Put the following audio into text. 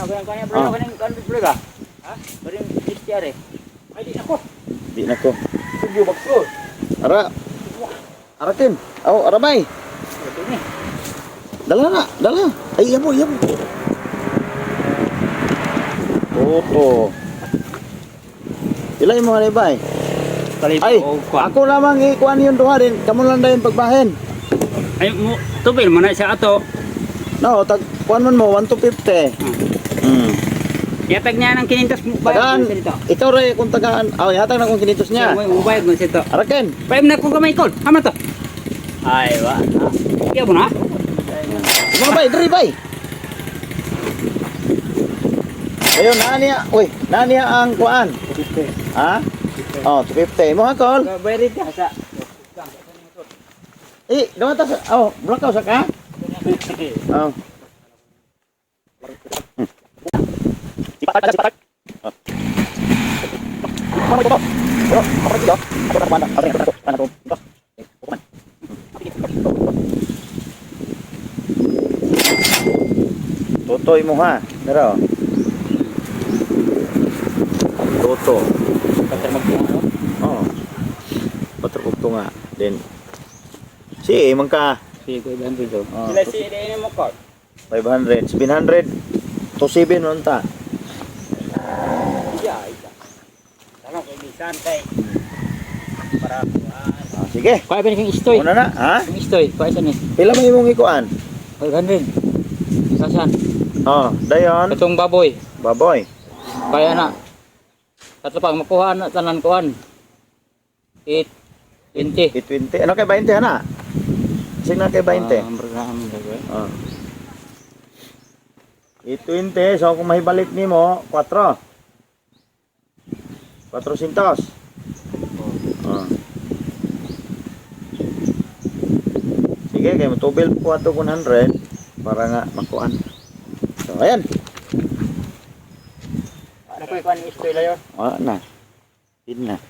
kanya bro, kan bro ka. Ha? Bari istiare. Ay di nako. Di na ko. Sugyo bakso. Ara. Aratin. Oh, aramay. Ito ni. Dala na, dala. Ay, yabo. Oo. Ilay mo na bay. Ay, ako lamang ikuan yun duha din. Kamu lang dayon pagbahin. Ay mo tubil man na siya ato. No, tag kuan man mo 1 to 50. Yatag niya ng 500 Tagaan, dito. ikaw rin kung tagaan. Oh, yatag na kung kinitos niya. Siya mo ubayad mo sito. Araken. Paim na ko gamay kol. Hama to. Ay wa. Iya mo na. Mga bay, diri bay. Ayun, naniya ang kuan. Ha? Oh, 250. Mo hakol. Bayad ka sa. Dumata sa, blockout sa ka? Oh. Sipatak. Totoy mo ha, pero toto. Patrugto nga din. Si mangka. Si ko dan dito. Oh, Sila si ini mo ko. 500, 700 to 7 unta. Iya. Tama ko bisan kay. Para Sige. kaya pa kang istoy. Una na, ha? Ang istoy, kaya sa ni. Pila man imong ikuan? 500. Sasan. Dayon, Katong baboy. baboy. Kaya na. Tatlo pag makuha na tanan kuan. 20. 20. Ano kay 20 ana? Sing na kay 20. Ang program dagway. 20, so kung mahibalik nimo 4. 400. Sige, kay motubil po ato 100 para nga makuan. So ayan. Ano ko kuan istoy layo? Na. Din na.